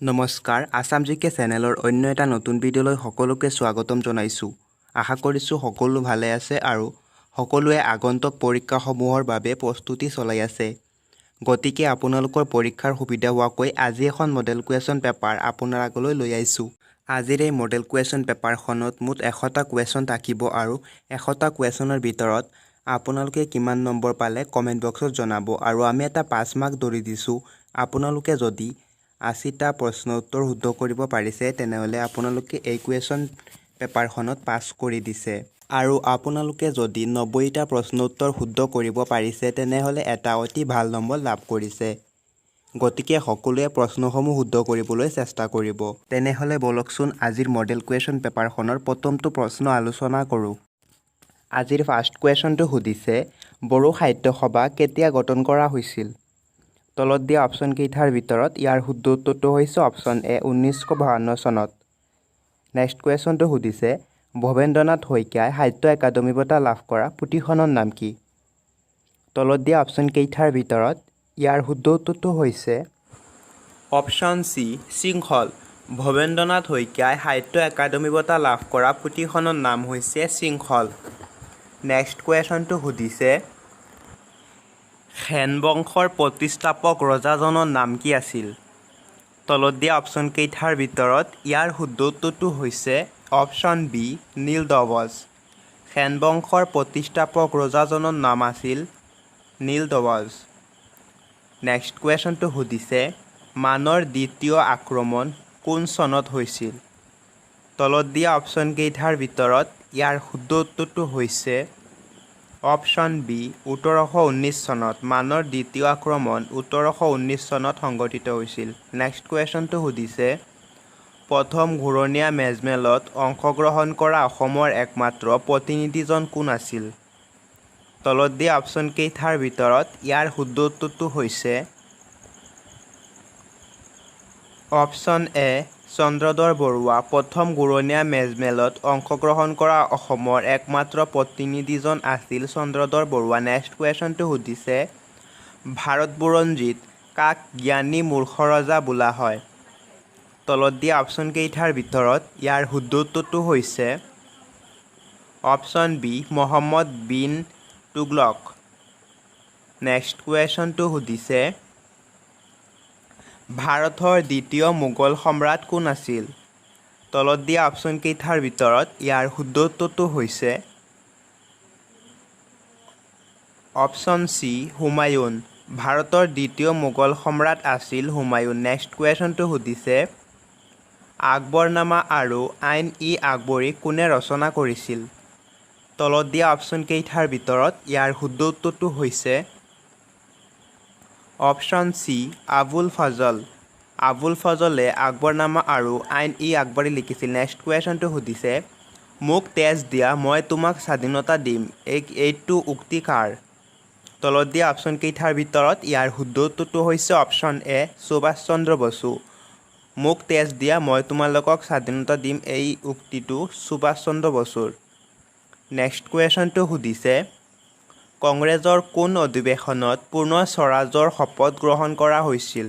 নমস্কাৰ আসাম জিকে চেনেলৰ অন্য এটা নতুন ভিডিঅ'লৈ সকলোকে স্বাগতম জনাইছোঁ। আশা কৰিছোঁ সকলো ভালে আছে আৰু সকলোৱে আগন্তুক পৰীক্ষাসমূহৰ বাবে প্ৰস্তুতি চলাই আছে। গতিকে আপোনালোকৰ পৰীক্ষাৰ সুবিধা হোৱাকৈ আজি এখন মডেল কুৱেশ্যন পেপাৰ আপোনাৰ আগলৈ লৈ আহিছোঁ। আজিৰ এই মডেল কুৱেশ্যন পেপাৰখনত মুঠ 100টা কুৱেশ্যন থাকিব আৰু 100টা কুৱেশ্যনৰ ভিতৰত আপোনালোকে কিমান নম্বৰ পালে কমেণ্ট বক্সত জনাব আৰু আমি এটা 5 মাৰ্ক ধৰি দিছোঁ। আপোনালোকে যদি 80টা প্ৰশ্ন উত্তৰ শুদ্ধ কৰিব পাৰিছে তেনেহলে আপোনালোকে এই কুৱেশ্যন পেপাৰখনত পাছ কৰি দিছে আৰু আপোনালোকে যদি 90টা প্ৰশ্ন উত্তৰ শুদ্ধ কৰিব পাৰিছে তেনেহলে এটা অতি ভাল নম্বৰ লাভ কৰিছে। গতিকে সকলোৱে প্ৰশ্নসমূহ শুদ্ধ কৰিবলৈ চেষ্টা কৰিব। তেনেহলে বলকচোন আজিৰ মডেল কুৱেশ্যন পেপাৰখনৰ প্ৰথমটো প্ৰশ্ন আলোচনা কৰোঁ। আজিৰ ফাৰ্ষ্ট কুৱেশ্যনটো সুধিছে বড়ো সাহিত্য সভা কেতিয়া গঠন কৰা হৈছিল? তলত দিয়া অপশ্যন কেইটাৰ ভিতৰত ইয়াৰ শুদ্ধ উত্তৰটো হৈছে অপশ্যন এ 1952 চনত। নেক্সট কুৱেশ্যনটো সুধিছে ভৱেন্দ্ৰনাথ শইকীয়াই সাহিত্য একাডেমী বঁটা লাভ কৰা পুথিখনৰ নাম কি? তলত দিয়া অপশ্যন কেইটাৰ ভিতৰত ইয়াৰ শুদ্ধ উত্তৰটো হৈছে অপশ্যন চি শৃংখল। ভৱেন্দ্ৰনাথ শইকীয়াই সাহিত্য একাডেমী বঁটা লাভ কৰা পুথিখনৰ নাম হৈছে শৃংখল। নেক্সট কুৱেশ্যনটো সুধিছে সেন বংশৰ প্ৰতিষ্ঠাপক ৰজাজনৰ নাম কি আছিল? তলত দিয়া অপশ্যন কেইটাৰ ভিতৰত ইয়াৰ শুদ্ধ উত্তৰটো হৈছে অপশ্যন বি নীলধ্বজ। সেন বংশৰ প্ৰতিষ্ঠাপক ৰজাজনৰ নাম আছিল নীলধ্বজ। নেক্সট কুৱেশ্যনটো সুধিছে মানৰ দ্বিতীয় আক্ৰমণ কোন চনত হৈছিল? তলত দিয়া অপশ্যন কেইটাৰ ভিতৰত ইয়াৰ শুদ্ধ উত্তৰটো হৈছে অপশ্যন বি 1819 চনত। মানৰ দ্বিতীয় আক্ৰমণ 1819 চনত সংঘটিত হৈছিল। নেক্সট কুৱেশ্যনটো সুধিছে প্ৰথম ঘূৰণীয়া মেজমেলত অংশগ্ৰহণ কৰা অসমৰ একমাত্ৰ প্ৰতিনিধিজন কোন আছিল? তলত দিয়া অপশ্যন কেইটাৰ ভিতৰত ইয়াৰ শুদ্ধ উত্তৰটো হৈছে অপশ্যন এ চন্দ্ৰধৰ বৰুৱা। প্ৰথম ঘূৰণীয়া মেজমেলত অংশগ্ৰহণ কৰা অসমৰ একমাত্ৰ প্ৰতিনিধিজন আছিল চন্দ্ৰধৰ বৰুৱা। নেক্সট কুৱেশ্যনটো সুধিছে ভাৰত বুৰঞ্জীত কাক জ্ঞানী মূৰ্খ ৰজা বোলা হয়? তলত দিয়া অপশ্যন কেইটাৰ ভিতৰত ইয়াৰ শুদ্ধ উত্তৰটো হৈছে option B Muhammad bin Tughlaq. Next কুৱেশ্যনটো সুধিছে ভাৰতৰ দ্বিতীয় মোগল সম্ৰাট কোন আছিল? তলত দিয়া অপশ্যন কেইটাৰ ভিতৰত ইয়াৰ শুদ্ধ উত্তৰটো হৈছে অপশ্যন চি হুমায়ুন। ভাৰতৰ দ্বিতীয় মোগল সম্ৰাট আছিল হুমায়ুন। নেক্সট কুৱেশ্যনটো সুধিছে আকবৰনামা আৰু আইন ই আকবৰী কোনে ৰচনা কৰিছিল? তলত দিয়া অপশ্যন কেইটাৰ ভিতৰত ইয়াৰ শুদ্ধ উত্তৰটো হৈছে অপশ্যন চি আবুল ফজল। আবুল ফজলে আকবৰনামা আৰু আইন ই আকবৰী লিখিছিল। নেক্সট কুৱেশ্যনটো সুধিছে মোক তেজ দিয়া মই তোমাক স্বাধীনতা দিম এইটো উক্তি কাৰ? তলত দিয়া অপশ্যন কেইটাৰ ভিতৰত ইয়াৰ শুদ্ধ উত্তৰটো হৈছে অপশ্যন এ সুভাষ চন্দ্ৰ বসু। মোক তেজ দিয়া মই তোমালোকক স্বাধীনতা দিম এই উক্তিটো সুভাষ চন্দ্ৰ বসুৰ। নেক্সট কুৱেশ্যনটো সুধিছে কংগ্ৰেছৰ কোন অধিৱেশনত পূৰ্ণ স্বৰাজৰ শপত গ্ৰহণ কৰা হৈছিল?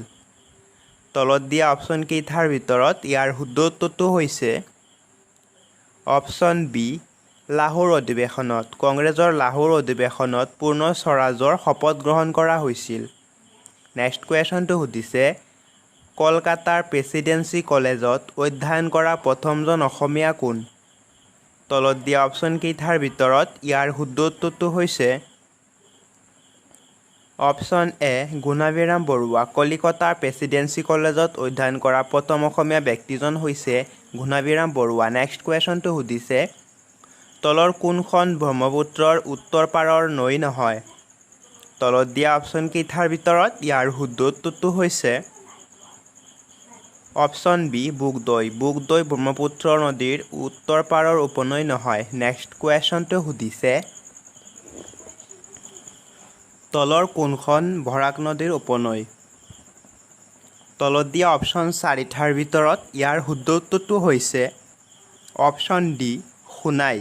তলত দিয়া অপশ্যন কেইটাৰ ভিতৰত ইয়াৰ শুদ্ধ উত্তৰটো হৈছে অপশ্যন বি লাহোৰ অধিৱেশনত। কংগ্ৰেছৰ লাহোৰ অধিৱেশনত পূৰ্ণ স্বৰাজৰ শপত গ্ৰহণ কৰা হৈছিল। নেক্সট কুৱেশ্যনটো সুধিছে কলকাতাৰ প্ৰেছিডেন্সি কলেজত অধ্যয়ন কৰা প্ৰথমজন অসমীয়া কোন? তলত দিয়া অপশ্যন কেইটাৰ ভিতৰত ইয়াৰ শুদ্ধ উত্তৰটো হৈছে অপশ্যন এ গুণাভিৰাম বৰুৱা। কলিকতাৰ প্ৰেছিডেন্সি কলেজত অধ্যয়ন কৰা প্ৰথম অসমীয়া ব্যক্তিজন হৈছে গুণাভিৰাম বৰুৱা। নেক্সট কুৱেশ্যনটো সুধিছে তলৰ কোনখন ব্ৰহ্মপুত্ৰৰ উত্তৰ পাৰৰ নৈ নহয়? তলত দিয়া অপশ্যন কেইটাৰ ভিতৰত ইয়াৰ শুদ্ধ উত্তৰটো হৈছে অপশ্যন বি বোগদৈ। বোগদৈ ব্ৰহ্মপুত্ৰ নদীৰ উত্তৰ পাৰৰ উপনৈ নহয়। নেক্সট কুৱেশ্যনটো সুধিছে তলৰ কোনখন বৰাক নদীৰ উপনৈ? তলত দিয়া অপশ্যন চাৰিটাৰ ভিতৰত ইয়াৰ শুদ্ধ উত্তৰটো হৈছে অপশ্যন ডি সোণাই।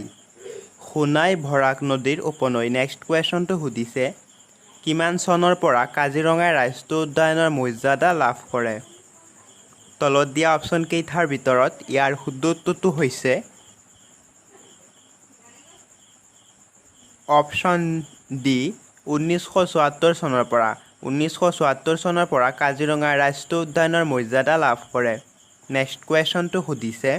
সোণাই বৰাক নদীৰ উপনৈ। নেক্সট কুৱেশ্যনটো সুধিছে কিমান চনৰ পৰা কাজিৰঙাই ৰাষ্ট্ৰীয় উদ্যানৰ মৰ্যাদা লাভ কৰে? তলত দিয়া অপশ্যন কেইটাৰ ভিতৰত ইয়াৰ শুদ্ধ উত্তৰটো হৈছে অপশ্যন ডি 1974 চনৰ পৰা 1974 চনৰ পৰা কাজিৰঙা ৰাষ্ট্ৰীয় উদ্যানৰ মৰ্যাদা লাভ কৰে নেক্সট কুৱেশ্যনটো সুধিছে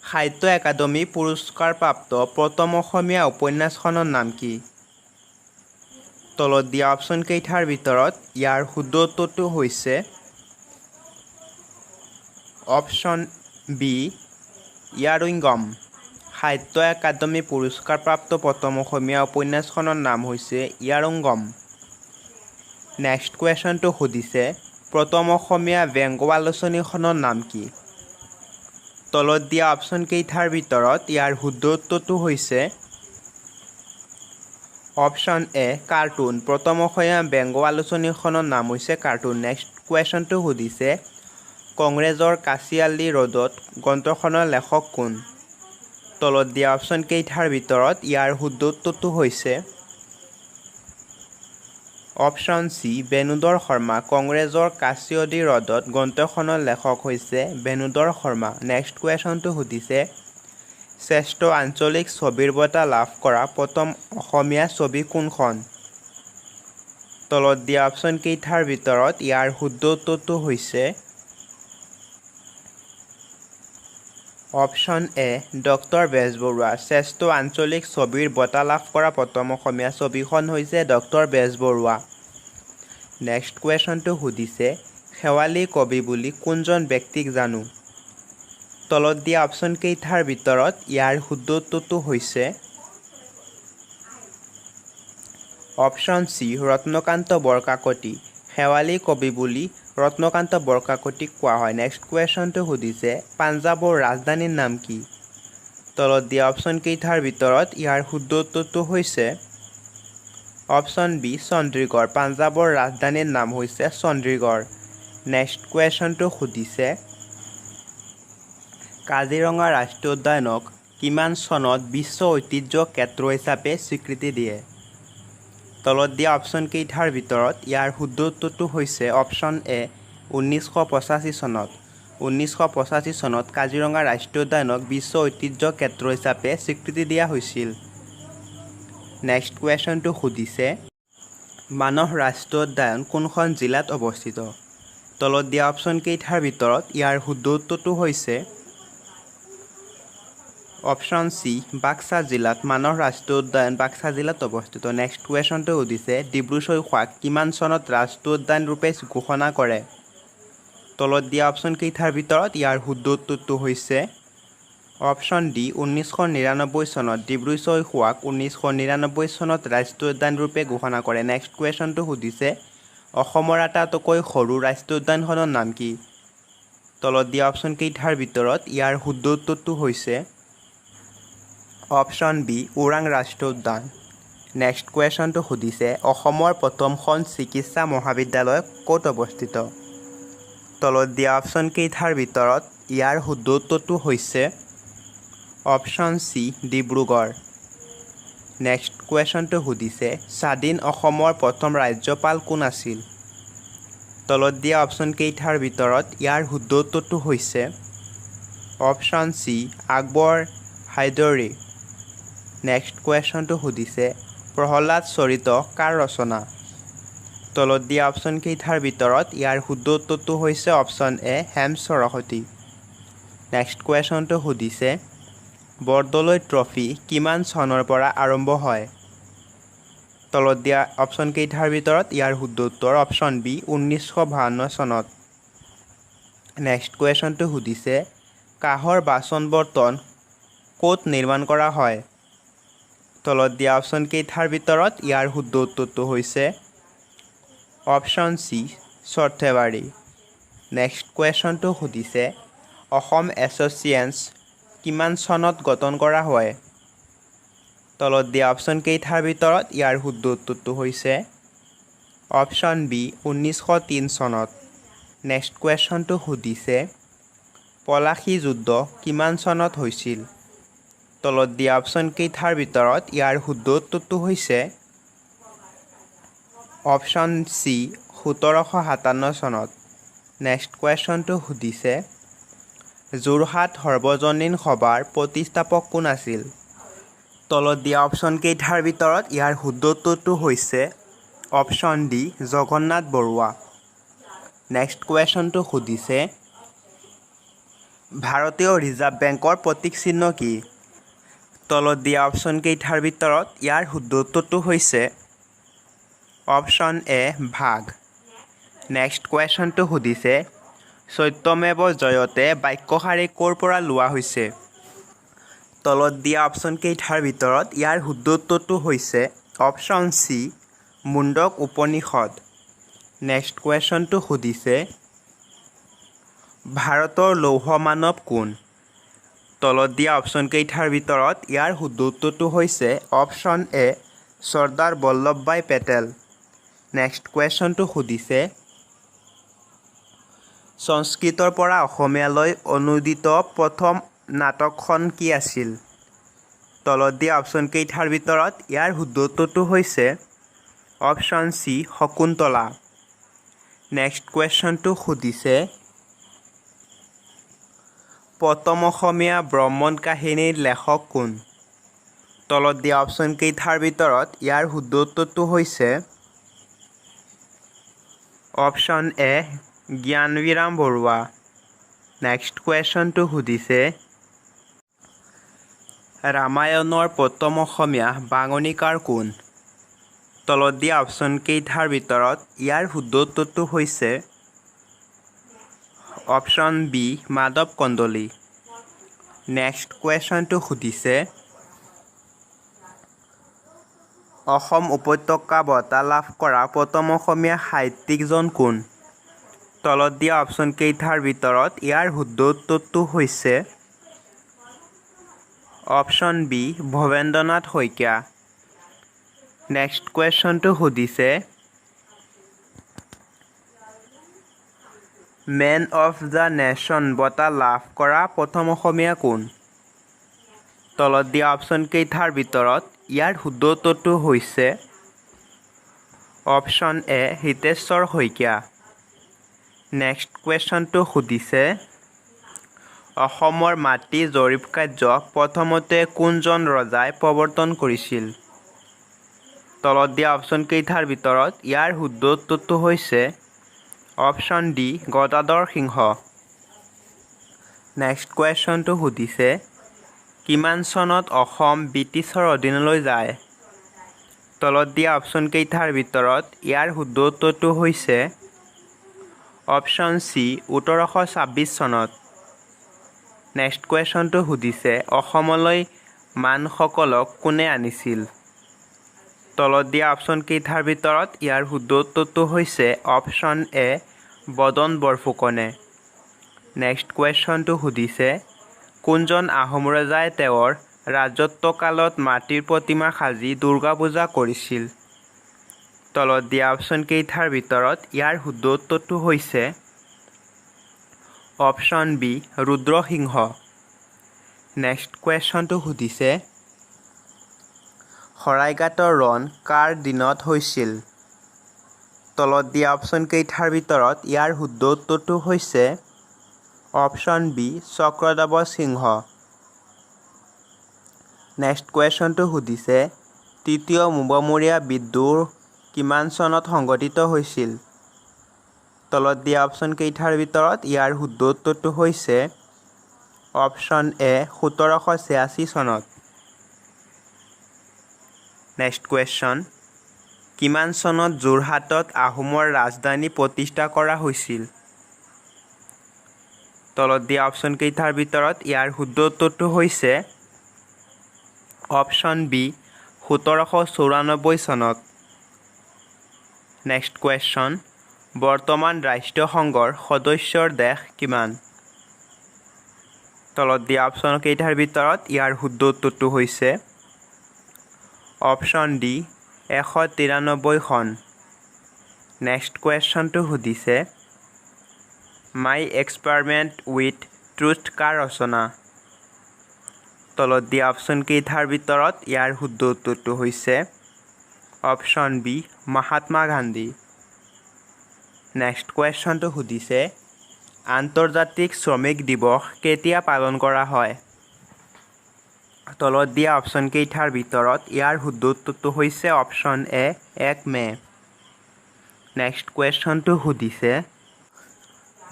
সাহিত্য একাডেমী পুৰস্কাৰপ্ৰাপ্ত প্ৰথম অসমীয়া উপন্যাসখনৰ নাম কি তলত দিয়া অপশ্যন কেইটাৰ ভিতৰত ইয়াৰ শুদ্ধ উত্তৰটো হৈছে অপশ্যন বি ইয়াৰুইংগম সাহিত্য একাডেমী পুৰস্কাৰপ্ৰাপ্ত প্ৰথম অসমীয়া উপন্যাসখনৰ নাম হৈছে ইয়াৰুংগম নেক্সট কুৱেশ্যনটো সুধিছে প্ৰথম অসমীয়া ব্যংগ আলোচনীখনৰ নাম কি তলত দিয়া অপশ্যন কেইটাৰ ভিতৰত ইয়াৰ শুদ্ধ উত্তৰটো হৈছে অপশ্যন এ কাৰ্টুন প্ৰথম অসমীয়া ব্যংগ আলোচনীখনৰ নাম হৈছে কাৰ্টুন নেক্সট কুৱেশ্যনটো সুধিছে কংগ্ৰেছৰ কাচিয়ালি ৰোডত গ্ৰন্থখনৰ লেখক কোন তলত দিয়া অপশ্যন কেইটাৰ ভিতৰত ইয়াৰ শুদ্ধ উত্তৰটো হৈছে অপশ্যন চি বেণুধৰ শৰ্মা কংগ্ৰেছৰ কাচিয়দী ৰোডত গ্ৰন্থখনৰ লেখক হৈছে বেণুধৰ শৰ্মা নেক্সট কুৱেশ্যনটো সুধিছে শ্ৰেষ্ঠ আঞ্চলিক ছবিৰ বঁটা লাভ কৰা প্ৰথম অসমীয়া ছবি কোনখন তলত দিয়া অপশ্যন কেইটাৰ ভিতৰত ইয়াৰ শুদ্ধ উত্তৰটো হৈছে অপশ্যন এ ডক্টৰ বেজবৰুৱা শ্ৰেষ্ঠ আঞ্চলিক ছবিৰ বঁটা লাভ কৰা প্ৰথম অসমীয়া ছবিখন হৈছে ডক্টৰ বেজবৰুৱা নেক্সট কুৱেশ্যনটো সুধিছে শেৱালি কবি বুলি কোনজন ব্যক্তিক জানো তলত দিয়া অপশ্যন কেইটাৰ ভিতৰত ইয়াৰ শুদ্ধ উত্তৰটো হৈছে অপশ্যন চি ৰত্নকান্ত বৰকাকতি শেৱালি কবি বুলি ৰত্নকান্ত বৰকাকতিক কোৱা হয় নেক্সট কুৱেশ্যনটো সুধিছে পাঞ্জাৱৰ ৰাজধানীৰ নাম কি তলত দিয়া অপশ্যন কেইটাৰ ভিতৰত ইয়াৰ শুদ্ধ উত্তৰটো হৈছে অপশ্যন বি চণ্ডীগড় পাঞ্জাৱৰ ৰাজধানীৰ নাম হৈছে চণ্ডীগড় নেক্সট কুৱেশ্যনটো সুধিছে কাজিৰঙা ৰাষ্ট্ৰীয় উদ্যানক কিমান চনত বিশ্ব ঐতিহ্য ক্ষেত্ৰ হিচাপে স্বীকৃতি দিয়ে তলত দিয়া অপশ্যন কেইটাৰ ভিতৰত ইয়াৰ শুদ্ধ উত্তৰটো হৈছে অপশ্যন এ 1985 চনত 1985 চনত কাজিৰঙা ৰাষ্ট্ৰীয় উদ্যানক বিশ্ব ঐতিহ্য ক্ষেত্ৰ হিচাপে স্বীকৃতি দিয়া হৈছিল নেক্সট কুৱেশ্যনটো সুধিছে মানস ৰাষ্ট্ৰীয় উদ্যান কোনখন জিলাত অৱস্থিত তলত দিয়া অপশ্যন কেইটাৰ ভিতৰত ইয়াৰ শুদ্ধ উত্তৰটো হৈছে অপশ্যন চি বাক্সা জিলাত মানস ৰাষ্ট্ৰীয় উদ্যান বাক্সা জিলাত অৱস্থিত নেক্সট কুৱেশ্যনটো সুধিছে ডিব্ৰু চৈখোৱাক কিমান চনত ৰাষ্ট্ৰীয় উদ্যান ৰূপে ঘোষণা কৰে তলত দিয়া অপশ্যন কেইটাৰ ভিতৰত ইয়াৰ শুদ্ধ উত্তৰটো হৈছে অপশ্যন ডি 1999 চনত ডিব্ৰু চৈখোৱাক 1999 চনত ৰাষ্ট্ৰীয় উদ্যান ৰূপে ঘোষণা কৰে নেক্সট কুৱেশ্যনটো সুধিছে অসমৰ আটাইতকৈ সৰু ৰাষ্ট্ৰীয় উদ্যানখনৰ নাম কি তলত দিয়া অপশ্যন কেইটাৰ ভিতৰত ইয়াৰ শুদ্ধ উত্তৰটো হৈছে অপশ্যন বি ওৰাং ৰাষ্ট্ৰীয় উদ্যান নেক্সট কুৱেশ্যনটো সুধিছে অসমৰ প্ৰথমখন চিকিৎসা মহাবিদ্যালয় ক'ত অৱস্থিত তলত দিয়া অপশ্যন কেইটাৰ ভিতৰত ইয়াৰ শুদ্ধ উত্তৰটো হৈছে অপশ্যন চি ডিব্ৰুগড় নেক্সট কুৱেশ্যনটো সুধিছে স্বাধীন অসমৰ প্ৰথম ৰাজ্যপাল কোন আছিল তলত দিয়া অপশ্যন কেইটাৰ ভিতৰত ইয়াৰ শুদ্ধ উত্তৰটো হৈছে option C Akbar Hydari next কুৱেশ্যনটো সুধিছে প্ৰহ্লাদ চৰিত কাৰ ৰচনা তলত দিয়া অপশ্যন কেইটাৰ ভিতৰত ইয়াৰ শুদ্ধ উত্তৰটো হৈছে option A Hem Saraswati next কুৱেশ্যনটো সুধিছে বৰদলৈ ট্ৰফি কিমান চনৰ পৰা আৰম্ভ হয় তলত দিয়া অপশ্যন কেইটাৰ ভিতৰত ইয়াৰ শুদ্ধ উত্তৰ অপশ্যন বি 1952 চনত নেক্সট কুৱেশ্যনটো সুধিছে কাঁহৰ বাচন বৰ্তন ক'ত নিৰ্মাণ কৰা হয় তলত দিয়া অপশ্যন কেইটাৰ ভিতৰত ইয়াৰ শুদ্ধ উত্তৰটো হৈছে অপশ্যন চি সৰ্থেবাৰী নেক্সট কুৱেশ্যনটো সুধিছে অসম এছ'চিয়েশ্যন কিমান চনত গঠন কৰা হয় তলত দিয়া অপশ্যন কেইটাৰ ভিতৰত ইয়াৰ শুদ্ধ উত্তৰটো হৈছে অপশ্যন বি 1903 চনত নেক্সট কুৱেশ্যনটো সুধিছে পলাশী যুদ্ধ কিমান চনত হৈছিল তলত দিয়া অপশ্যন কেইটাৰ ভিতৰত ইয়াৰ শুদ্ধ উত্তৰটো হৈছে অপশ্যন চি 1757 চনত নেক্সট কুৱেশ্যনটো সুধিছে যোৰহাট সৰ্বজনীন সভাৰ প্ৰতিষ্ঠাপক কোন আছিল? তলত দিয়া অপশ্যনকেইটাৰ ভিতৰত ইয়াৰ শুদ্ধ উত্তৰটো হৈছে option D Jagannath Barua. Next কুৱেশ্যনটো সুধিছে ভাৰতীয় ৰিজাৰ্ভ বেংকৰ প্ৰতীক চিহ্ন কি? তলত দিয়া অপশ্যনকেইটাৰ ভিতৰত ইয়াৰ শুদ্ধ উত্তৰটো হৈছে অপশ্যন এ ভাগ। নেক্সট কুৱেশ্যনটো সুধিছে সত্যমেৱ জয়তে বাক্যশাৰী ক'ৰ পৰা লোৱা হৈছে? তলত দিয়া অপশ্যনকেইটাৰ ভিতৰত ইয়াৰ শুদ্ধ উত্তৰটো হৈছে option C Mundaka Upanishad. Next কুৱেশ্যনটো সুধিছে ভাৰতৰ লৌহ মানৱ কোন? তলত দিয়া অপশ্যনকেইটাৰ ভিতৰত ইয়াৰ শুদ্ধ উত্তৰটো হৈছে option A Sardar Vallabhbhai Patel. Next কুৱেশ্যনটো সুধিছে সংস্কৃতৰ পৰা অসমীয়ালৈ অনুদিত প্ৰথম নাটকখন কি আছিল? তলত দিয়া অপশ্যনকেইটাৰ ভিতৰত ইয়াৰ শুদ্ধ উত্তৰটো হৈছে অপশ্যন চি শকুন্তলা। নেক্সট কুৱেশ্যনটো সুধিছে প্ৰথম অসমীয়া ভ্ৰমণ কাহিনীৰ লেখক কোন? তলত দিয়া অপশ্যনকেইটাৰ ভিতৰত ইয়াৰ শুদ্ধ উত্তৰটো হৈছে অপশ্যন এ জ্ঞানবিৰাম বৰুৱা। নেক্সট কুৱেশ্যনটো সুধিছে ৰামায়ণৰ প্ৰথম অসমীয়া বাঙনিকাৰ কোন? তলত দিয়া অপশ্যনকেইটাৰ ভিতৰত ইয়াৰ শুদ্ধ উত্তৰটো হৈছে option B Madhav Kandali. Next কুৱেশ্যনটো সুধিছে অসম উপত্যকা বঁটা লাভ কৰা প্ৰথম অসমীয়া সাহিত্যিকজন কোন? তলত দিয়া অপশ্যনকেইটাৰ ভিতৰত ইয়াৰ শুদ্ধ উত্তৰটো হৈছে option B Bhabendranath Saikia. Next কুৱেশ্যনটো সুধিছে মেন অফ দ্য নেশ্যন বঁটা লাভ কৰা প্ৰথম অসমীয়া কোন? তলত দিয়া অপশ্যনকেইটাৰ ভিতৰত ইয়াৰ শুদ্ধ উত্তৰটো হৈছে option A Hiteswar Saikia. Next কুৱেশ্যনটো সুধিছে অসমৰ মাটি জৰীপ কাৰ্য প্ৰথমতে কোনজন ৰজাই প্ৰৱৰ্তন কৰিছিল? তলত দিয়া অপশ্যনকেইটাৰ ভিতৰত ইয়াৰ শুদ্ধ উত্তৰটো হৈছে অপশ্যন ডি গদাধৰ সিংহ। নেক্সট কুৱেশ্যনটো সুধিছে কিমান চনত অসম ব্ৰিটিছৰ অধীনলৈ যায়? তলত দিয়া অপশ্যনকেইটাৰ ভিতৰত ইয়াৰ শুদ্ধ উত্তৰটো হৈছে অপশ্যন চি ১৮২৬ চনত। নেক্সট কুৱেশ্যনটো সুধিছে অসমলৈ মানসকলক কোনে আনিছিল? তলত দিয়া অপশ্যনকেইটাৰ ভিতৰত ইয়াৰ শুদ্ধ উত্তৰটো হৈছে অপশ্যন এ বদন বৰফুকনে। নেক্সট কুৱেশ্যনটো সুধিছে কোনজন আহোম ৰজাই তেওঁৰ ৰাজত্বকালত মাটিৰ প্ৰতিমা সাজি দুৰ্গা পূজা কৰিছিল? তলত দিয়া অপশ্যনকেইটাৰ ভিতৰত ইয়াৰ শুদ্ধ উত্তৰটো হৈছে অপশ্যন বি ৰুদ্ৰসিংহ। নেক্সট কুৱেশ্যনটো সুধিছে শৰাইঘাটৰ ৰণ কাৰ দিনত হৈছিল? তলত দিয়া অপশ্যনকেইটাৰ ভিতৰত ইয়াৰ শুদ্ধ উত্তৰটো হৈছে অপশ্যন বি চক্ৰদেৱ সিংহ। নেক্সট কুৱেশ্যনটো সুধিছে তৃতীয় মোৱামৰীয়া বিদ্ৰোহ কিমান চনত সংঘটিত হৈছিল? তলত দিয়া অপশ্যনকেইটাৰ ভিতৰত ইয়াৰ শুদ্ধ উত্তৰটো হৈছে অপশ্যন এ ১৭৮৬ চনত। নেক্সট কুৱেশ্যন কিমান চনত যোৰহাটত আহোমৰ ৰাজধানী প্ৰতিষ্ঠা কৰা হৈছিল? তলত দিয়া অপশ্যনকেইটাৰ ভিতৰত ইয়াৰ শুদ্ধ উত্তৰটো হৈছে অপশ্যন বি ১৭৯৪ চনত। নেক্সট কুৱেশ্যন বৰ্তমান ৰাষ্ট্ৰসংঘৰ সদস্যৰ দেশ কিমান? তলত দিয়া অপশ্যনকেইটাৰ ভিতৰত ইয়াৰ শুদ্ধ উত্তৰটো হৈছে অপশ্যন ডি ১৯৩খন। নেক্সট কুৱেশ্যনটো সুধিছে মাই এক্সপেৰিমেণ্ট উইথ ট্ৰুথ কাৰ ৰচনা? তলত দিয়া অপশ্যনকেইটাৰ ভিতৰত ইয়াৰ শুদ্ধ উত্তৰটো হৈছে option B Mahatma Gandhi. Next কুৱেশ্যনটো সুধিছে আন্তৰ্জাতিক শ্ৰমিক দিৱস কেতিয়া পালন কৰা হয়? তলত দিয়া অপশ্যনকেইটাৰ ভিতৰত ইয়াৰ শুদ্ধ উত্তৰটো হৈছে অপশ্যন এ 1 মে'। নেক্সট কুৱেশ্যনটো সুধিছে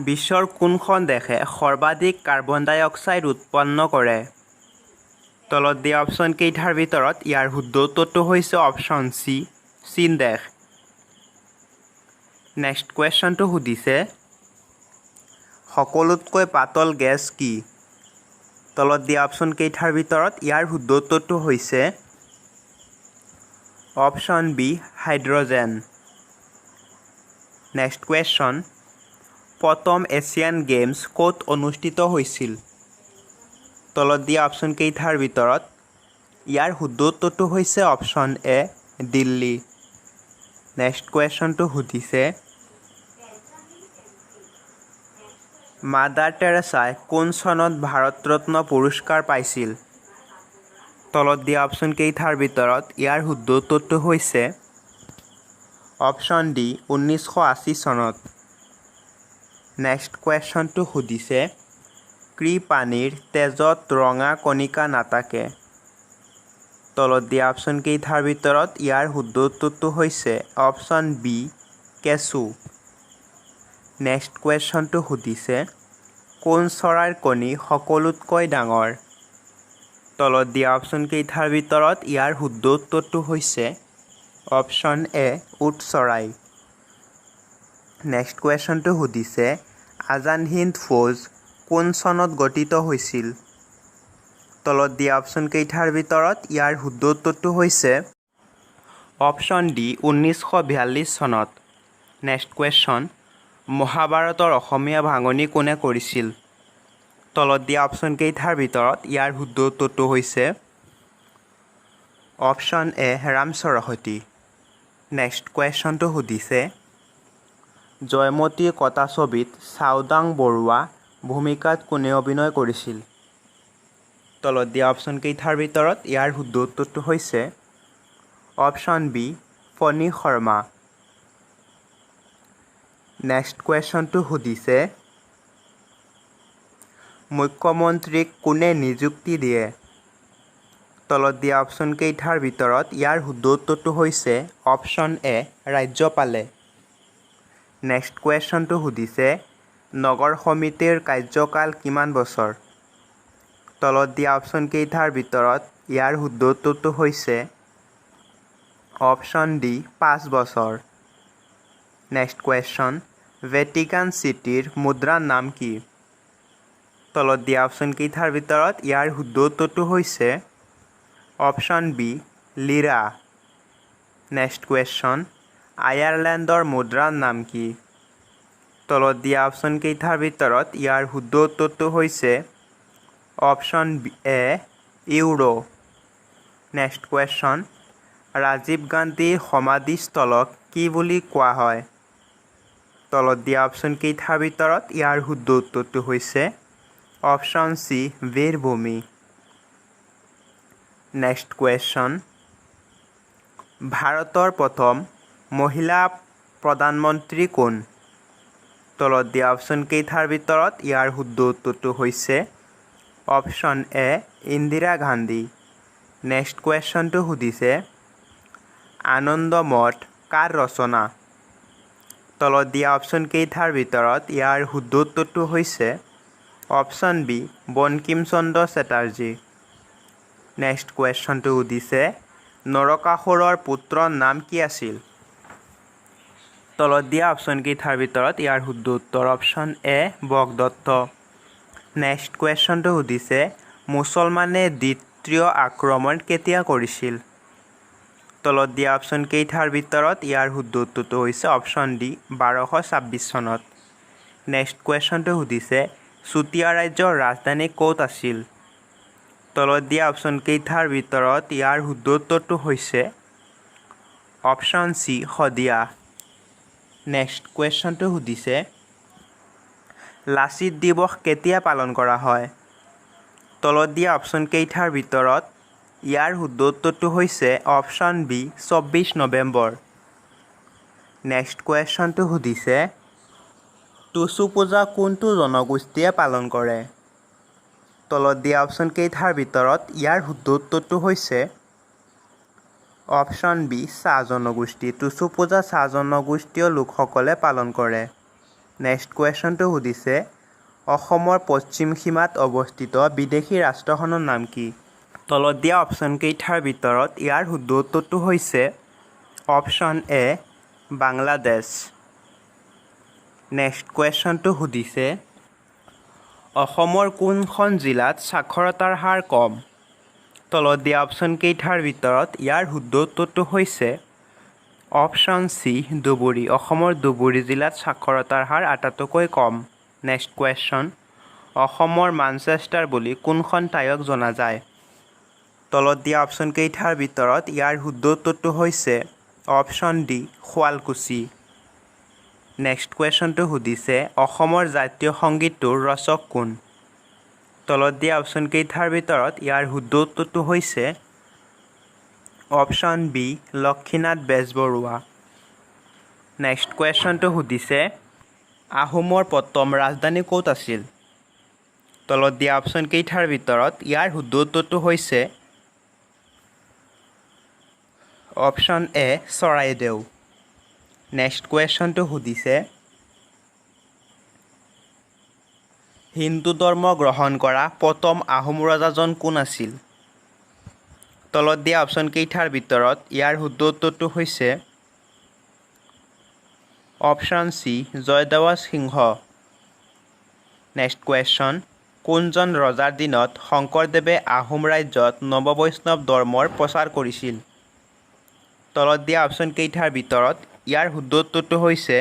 বিশ্বৰ কোনখন দেশে সৰ্বাধিক কাৰ্বন ডাই অক্সাইড উৎপন্ন কৰে? তলত দিয়া অপশ্যনকেইটাৰ ভিতৰত ইয়াৰ শুদ্ধ উত্তৰটো হৈছে অপশ্যন চি চীন দেশ। নেক্সট কুৱেশ্যনটো সুধিছে সকলোতকৈ পাতল গেছ কি? তলত দিয়া অপশ্যনকেইটাৰ ভিতৰত ইয়াৰ শুদ্ধ উত্তৰটো হৈছে option B hydrogen. Next question প্ৰথম এছিয়ান গেমছ ক'ত অনুষ্ঠিত হৈছিল? তলত দিয়া অপশ্যনকেইটাৰ ভিতৰত ইয়াৰ শুদ্ধ উত্তৰটো হৈছে অপশ্যন এ দিল্লী। নেক্সট কুৱেশ্যনটো সুধিছে মাদাৰ টেৰেছাই কোন চনত ভাৰত ৰত্ন পুৰস্কাৰ পাইছিল? তলত দিয়া অপশ্যনকেইটাৰ ভিতৰত ইয়াৰ শুদ্ধ উত্তৰটো হৈছে অপশ্যন ডি 1980 চনত। নেক্সট কুৱেশ্যনটো সুধিছে কৃপানীৰ তেজত ৰঙা কণিকা নাথাকে। তলত দিয়া অপশ্যনকেইটাৰ ভিতৰত ইয়াৰ শুদ্ধ উত্তৰটো হৈছে অপশ্যন বি কেঁচু। নেক্সট কুৱেশ্যনটো সুধিছে কোন চৰাইৰ কণী সকলোতকৈ ডাঙৰ? তলত দিয়া অপশ্যনকেইটাৰ ভিতৰত ইয়াৰ শুদ্ধ উত্তৰটো হৈছে অপশ্যন এ উট চৰাই। নেক্সট কুৱেশ্যনটো সুধিছে আজাদ হিন্দ ফৌজ কোন চনত গঠিত হৈছিল? তলত দিয়া অপশ্যনকেইটাৰ ভিতৰত ইয়াৰ শুদ্ধ উত্তৰটো হৈছে অপশ্যন ডি 1942 চনত। নেক্সট কুৱেশ্যন মহাভাৰতৰ অসমীয়া ভাঙনি কোনে কৰিছিল? তলত দিয়া অপশ্যনকেইটাৰ ভিতৰত ইয়াৰ শুদ্ধ উত্তৰটো হৈছে অপশ্যন এ ৰামচৰস্বতী। নেক্সট কুৱেশ্যনটো সুধিছে জয়মতী কথাছবিত চাওদাং বৰুৱা ভূমিকাত কোনে অভিনয় কৰিছিল? তলত দিয়া অপশ্যনকেইটাৰ ভিতৰত ইয়াৰ শুদ্ধ উত্তৰটো হৈছে অপশ্যন বি ফণী শৰ্মা। নেক্সট কুৱেশ্যনটো সুধিছে মুখ্যমন্ত্ৰীক কোনে নিযুক্তি দিয়ে? তলত দিয়া অপশ্যনকেইটাৰ ভিতৰত ইয়াৰ শুদ্ধ উত্তৰটো হৈছে অপশ্যন এ ৰাজ্যপালে। নেক্সট কুৱেশ্যনটো সুধিছে নগৰ সমিতিৰ কাৰ্যকাল কিমান বছৰ? তলত দিয়া অপশ্যনকেইটাৰ ভিতৰত ইয়াৰ শুদ্ধ উত্তৰটো হৈছে অপশ্যন ডি 5 বছৰ। নেক্সট কুৱেশ্যন ভেটিকান চিটিৰ মুদ্ৰাৰ নাম কি? তলত দিয়া অপশ্যনকেইটাৰ ভিতৰত ইয়াৰ শুদ্ধ উত্তৰটো হৈছে অপশ্যন বি লিৰা। নেক্সট কুৱেশ্যন আয়াৰলেণ্ডৰ মুদ্ৰাৰ নাম কি? তলত দিয়া অপশ্যনকেইটাৰ ভিতৰত ইয়াৰ শুদ্ধ উত্তৰটো হৈছে অপশ্যন এ ইউৰো। নেক্সট কুৱেশ্যন ৰাজীৱ গান্ধীৰ সমাধিস্থলক কি বুলি কোৱা হয়? তলত দিয়া অপশ্যনকেইটাৰ ভিতৰত ইয়াৰ শুদ্ধ উত্তৰটো হৈছে অপশ্যন চি বীৰভূমি। নেক্সট কুৱেশ্যন ভাৰতৰ প্ৰথম মহিলা প্ৰধানমন্ত্ৰী কোন? তলত দিয়া অপশ্যনকেইটাৰ ভিতৰত ইয়াৰ শুদ্ধ উত্তৰটো হৈছে option A Indira Gandhi. Next কুৱেশ্যনটো সুধিছে আনন্দ মঠ কাৰ ৰচনা? তলত দিয়া অপশ্যনকেইটাৰ ভিতৰত ইয়াৰ শুদ্ধ উত্তৰটো হৈছে অপশ্যন বি বংকিম চন্দ্ৰ চেটাৰ্জী। নেক্সট কুৱেশ্যনটো সুধিছে নৰকাসুৰৰ পুত্ৰৰ নাম কি আছিল? তলত দিয়া অপশ্যনকেইটাৰ ভিতৰত ইয়াৰ শুদ্ধ উত্তৰ অপশ্যন এ বগদত্ত। নেক্সট কুৱেশ্যনটো সুধিছে মুছলমানে দ্বিতীয় আক্ৰমণ কেতিয়া কৰিছিল? তলত দিয়া অপশ্যনকেইটাৰ ভিতৰত ইয়াৰ শুদ্ধ উত্তৰটো হৈছে অপশ্যন ডি 1226 চনত। নেক্সট কুৱেশ্যনটো সুধিছে চুতীয়া ৰাজ্যৰ ৰাজধানী ক'ত আছিল? তলত দিয়া অপশ্যনকেইটাৰ ভিতৰত ইয়াৰ শুদ্ধ উত্তৰটো হৈছে অপশ্যন চি শদিয়া। নেক্সট কুৱেশ্যনটো সুধিছে লাচিত দিৱস কেতিয়া পালন কৰা হয়? তলত দিয়া অপশ্যনকেইটাৰ ভিতৰত ইয়াৰ শুদ্ধ উত্তৰটো হৈছে অপশ্যন বি 24 নৱেম্বৰ। নেক্সট কুৱেশ্যনটো সুধিছে টুচু পূজা কোনটো জনগোষ্ঠীয়ে পালন কৰে? তলত দিয়া অপশ্যন কেইটাৰ ভিতৰত ইয়াৰ শুদ্ধ উত্তৰটো হৈছে অপশ্যন বি চাহ জনগোষ্ঠী। টুচু পূজা চাহ জনগোষ্ঠীয় লোকসকলে পালন কৰে। নেক্সট কুৱেশ্যনটো সুধিছে অসমৰ পশ্চিম সীমাত অৱস্থিত বিদেশী ৰাষ্ট্ৰখনৰ নাম কি? তলত দিয়া অপশ্যন কেইটাৰ ভিতৰত ইয়াৰ শুদ্ধ উত্তৰটো হৈছে অপশ্যন এ বাংলাদেশ। নেক্সট কুৱেশ্যনটো সুধিছে অসমৰ কোনখন জিলাত সাক্ষৰতাৰ হাৰ কম? তলত দিয়া অপশ্যন কেইটাৰ ভিতৰত ইয়াৰ শুদ্ধ উত্তৰটো হৈছে অপশ্যন চি ধুবুৰী। অসমৰ ধুবুৰী জিলাত সাক্ষৰতাৰ হাৰ আটাইতকৈ কম। নেক্সট কুৱেশ্যন অসমৰ মানচেষ্টাৰ বুলি কোনখন ঠাইক জনা যায়? তলত দিয়া অপশ্যন কেইটাৰ ভিতৰত ইয়াৰ শুদ্ধ উত্তৰটো হৈছে অপশ্যন ডি শুৱালকুছি। নেক্সট কুৱেশ্যনটো সুধিছে অসমৰ জাতীয় সংগীতটোৰ ৰচক কোন? তলত দিয়া অপশ্যন কেইটাৰ ভিতৰত ইয়াৰ শুদ্ধ উত্তৰটো হৈছে option B Lakshminath Bezbaroa. Next কুৱেশ্যনটো সুধিছে আহোমৰ প্ৰথম ৰাজধানী ক'ত আছিল? তলত দিয়া অপশ্যন কেইটাৰ ভিতৰত ইয়াৰ শুদ্ধ উত্তৰটো হৈছে অপশ্যন এ চৰাইদেউ। নেক্সট কুৱেশ্যনটো সুধিছে হিন্দু ধৰ্ম গ্ৰহণ কৰা প্ৰথম আহোম ৰজাজন কোন আছিল? তলত দিয়া অপশ্যন কেইটাৰ ভিতৰত ইয়াৰ শুদ্ধ উত্তৰটো হৈছে অপশ্যন চি জয়দেৱ সিংহ। নেক্সট কুৱেশ্যন কোনজন ৰজাৰ দিনত শংকৰদেৱে আহোম ৰাজ্যত নৱবৈষ্ণৱ ধৰ্মৰ প্ৰচাৰ কৰিছিল? তলত দিয়া অপশ্যন কেইটাৰ ভিতৰত ইয়াৰ শুদ্ধ উত্তৰটো হৈছে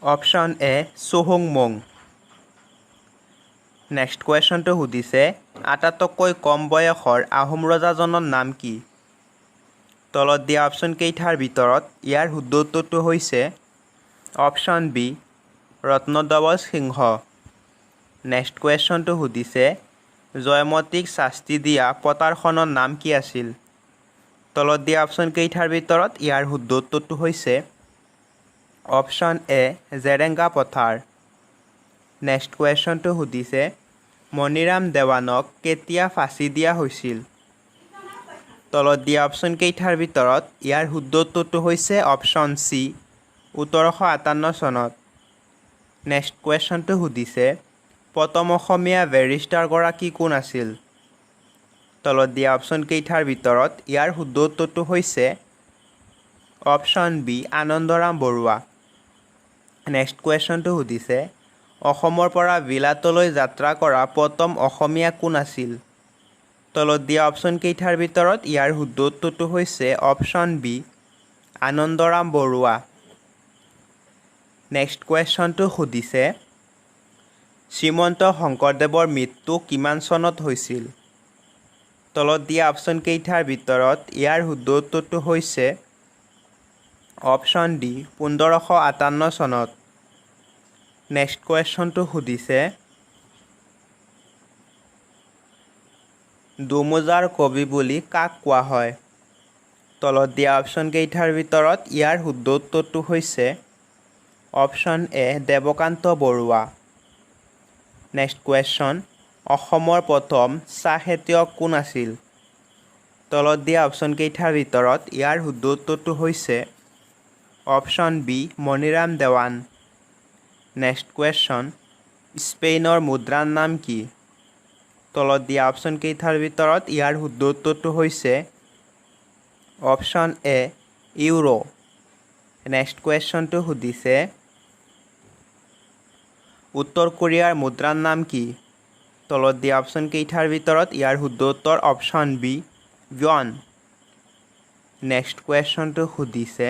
অপশ্যন এ চুহুংমুং। নেক্সট কুৱেশ্যনটো সুধিছে আটাইতকৈ কম বয়সৰ আহোম ৰজাজনৰ নাম কি? তলত দিয়া অপশ্যন কেইটাৰ ভিতৰত ইয়াৰ শুদ্ধ উত্তৰটো হৈছে অপশ্যন বি ৰত্নদেৱ সিংহ। নেক্সট কুৱেশ্যনটো সুধিছে জয়মতীক শাস্তি দিয়া পথাৰখনৰ নাম কি আছিল? তলত দিয়া অপশ্যন কেইটাৰ ভিতৰত ইয়াৰ শুদ্ধ উত্তৰটো হৈছে অপশ্যন এ জেৰেঙ্গা পথাৰ। নেক্সট কুৱেশ্যনটো সুধিছে মণিৰাম দেৱানক কেতিয়া ফাঁচি দিয়া হৈছিল? তলত দিয়া অপশ্যন কেইটাৰ ভিতৰত ইয়াৰ শুদ্ধ উত্তৰটো হৈছে অপশ্যন চি ১৮৫৮ চনত। নেক্সট কুৱেশ্যনটো সুধিছে প্ৰথম অসমীয়া বেৰিষ্টাৰগৰাকী কোন আছিল? তলত দিয়া অপশ্যন কেইটাৰ ভিতৰত ইয়াৰ শুদ্ধ উত্তৰটো হৈছে option B Anandaram Barua. Next কুৱেশ্যনটো সুধিছে অসমৰ পৰা বিলাতলৈ যাত্ৰা কৰা প্ৰথম অসমীয়া কোন আছিল? তলত দিয়া অপশ্যন কেইটাৰ ভিতৰত ইয়াৰ শুদ্ধ উত্তৰটো হৈছে option B Anandaram Barua. Next কুৱেশ্যনটো সুধিছে শ্ৰীমন্ত শংকৰদেৱৰ মৃত্যু কিমান চনত হৈছিল? তলত দিয়া অপশ্যন কেইটাৰ ভিতৰত ইয়াৰ শুদ্ধ উত্তৰটো হৈছে অপশ্যন ডি ১৫৫৮ চনত। নেক্সট কুৱেশ্যনটো সুধিছে দোমোজাৰ কবি বুলি কাক কোৱা হয়? তলত দিয়া অপশ্যন কেইটাৰ ভিতৰত ইয়াৰ শুদ্ধ উত্তৰটো হৈছে option A Devakanta Barua. Next question অসমৰ প্ৰথম চাহ খেতিয়ক কোন আছিল? তলত দিয়া অপশ্যন কেইটাৰ ভিতৰত ইয়াৰ শুদ্ধ উত্তৰটো হৈছে option B Maniram Dewan. Next question স্পেইনৰ মুদ্ৰাৰ নাম কি? তলত দিয়া অপশ্যন কেইটাৰ ভিতৰত ইয়াৰ শুদ্ধ উত্তৰটো হৈছে অপশ্যন এ ইউৰো। নেক্সট কুৱেশ্যনটো সুধিছে উত্তৰ কোৰিয়াৰ মুদ্ৰাৰ নাম কি? তলত দিয়া অপশ্যন কেইটাৰ ভিতৰত ইয়াৰ শুদ্ধ উত্তৰ অপশ্যন বি ৱন। নেক্সট কুৱেশ্যনটো সুধিছে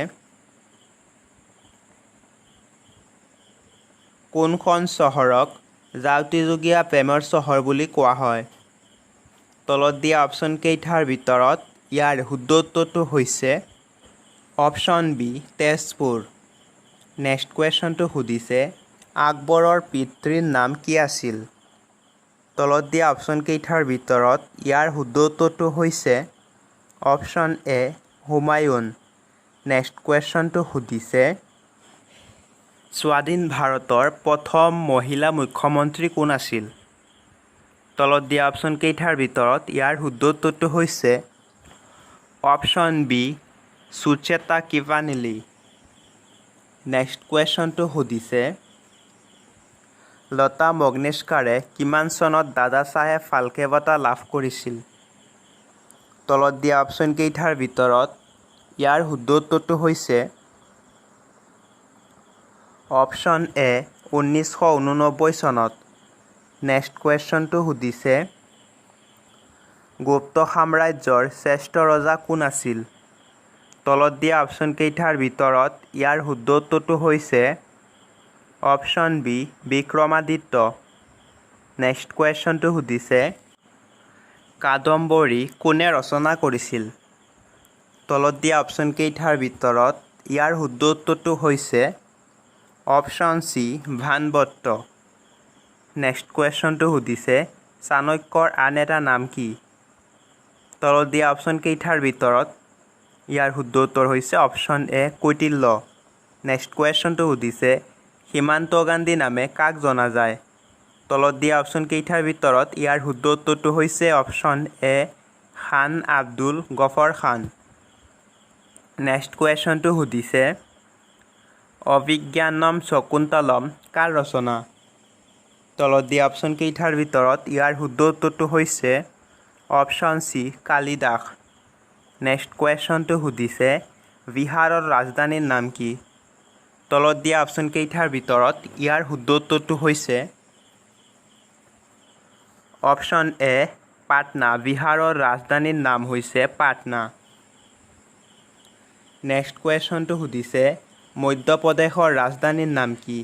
কোনখন চহৰক যাউতিযুগীয়া প্ৰেমৰ চহৰ বুলি কোৱা হয়? তলত দিয়া অপশ্যন কেইটাৰ ভিতৰত ইয়াৰ শুদ্ধ উত্তৰটো হৈছে অপশ্যন বি তেজপুৰ। নেক্সট কুৱেশ্যনটো সুধিছে আকবৰৰ পিতৃৰ নাম কি আছিল? তলত দিয়া অপশ্যন কেইটাৰ ভিতৰত ইয়াৰ শুদ্ধ উত্তৰটো হৈছে অপশ্যন এ হুমায়ুন। নেক্সট কুৱেশ্যনটো সুধিছে স্বাধীন ভাৰতৰ প্ৰথম মহিলা মুখ্যমন্ত্ৰী কোন আছিল? তলত দিয়া অপশ্যন কেইটাৰ ভিতৰত ইয়াৰ শুদ্ধ উত্তৰটো হৈছে অপশ্যন বি সুচেতা কিভানিলি। নেক্সট কুৱেশ্যনটো সুধিছে লতা মংগেশকাৰে কিমান চনত দাদা চাহেব ফাল্কে বঁটা লাভ কৰিছিল? তলত দিয়া অপশ্যন কেইটাৰ ভিতৰত ইয়াৰ শুদ্ধ উত্তৰটো হৈছে অপশ্যন এ 1989 চনত। নেক্সট কুৱেশ্যনটো সুধিছে গুপ্ত সাম্ৰাজ্যৰ শ্ৰেষ্ঠ ৰজা কোন আছিল? তলত দিয়া অপশ্যন কেইটাৰ ভিতৰত ইয়াৰ শুদ্ধ উত্তৰটো হৈছে অপশ্যন বি বিক্ৰমাদিত্য। নেক্সট কুৱেশ্যনটো সুধিছে কাদম্বৰী কোনে ৰচনা কৰিছিল? তলত দিয়া অপশ্যন কেইটাৰ ভিতৰত ইয়াৰ শুদ্ধ উত্তৰটো হৈছে অপশ্যন চি ভানভট্ট। নেক্সট কুৱেশ্যনটো সুধিছে চাণক্যৰ আন এটা নাম কি? তলত দিয়া অপশ্যন কেইটাৰ ভিতৰত ইয়াৰ শুদ্ধ উত্তৰ হৈছে অপশ্যন এ কৌটিল্য। নেক্সট কুৱেশ্যনটো সুধিছে সীমান্ত গান্ধী নামে কাক জনা যায়? তলত দিয়া অপশ্যন কেইটাৰ ভিতৰত ইয়াৰ শুদ্ধ উত্তৰটো হৈছে option A Khan Abdul Ghaffar Khan. Next কুৱেশ্যনটো সুধিছে অভিজ্ঞানম শকুন্তলম কাৰ ৰচনা? তলত দিয়া অপশ্যন কেইটাৰ ভিতৰত ইয়াৰ শুদ্ধ উত্তৰটো হৈছে অপশ্যন চি কালিদাস। নেক্সট কুৱেশ্যনটো সুধিছে বিহাৰৰ ৰাজধানীৰ নাম কি? তলত দিয়া অপশ্যন কেইটাৰ ভিতৰত ইয়াৰ শুদ্ধ উত্তৰটো হৈছে অপশ্যন এ পাটনা। বিহাৰৰ ৰাজধানীৰ নাম হৈছে পাটনা। নেক্সট কুৱেশ্যনটো সুধিছে মধ্য প্ৰদেশৰ ৰাজধানীৰ নাম কি?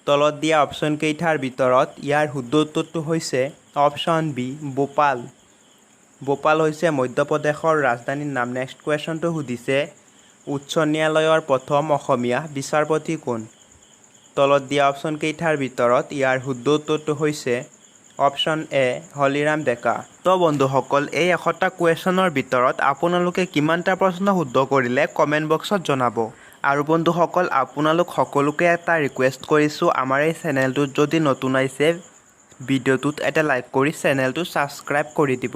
তলত দিয়া অপশ্যন কেইটাৰ ভিতৰত ইয়াৰ শুদ্ধ উত্তৰটো হৈছে অপশ্যন বি ভোপাল। ভোপাল হৈছে মধ্য প্ৰদেশৰ ৰাজধানীৰ নাম। নেক্সট কুৱেশ্যনটো সুধিছে উচ্চ ন্যায়ালয়ৰ প্ৰথম অসমীয়া বিচাৰপতি কোন? তলত দিয়া অপশ্যন কেইটাৰ ভিতৰত ইয়াৰ শুদ্ধ উত্তৰটো হৈছে অপশ্যন এ হলিৰাম ডেকা। তো বন্ধুসকল এই 100টা কুৱেশ্যনৰ ভিতৰত আপোনালোকে কিমানটা প্ৰশ্ন শুদ্ধ কৰিলে কমেণ্ট বক্সত জনাব। আৰু বন্ধুসকল আপোনালোক সকলোকে এটা ৰিকুৱেষ্ট কৰিছোঁ আমাৰ এই চেনেলটোত যদি নতুন আহিছে ভিডিঅ'টোত এটা লাইক কৰি চেনেলটো ছাবস্ক্ৰাইব কৰি দিব।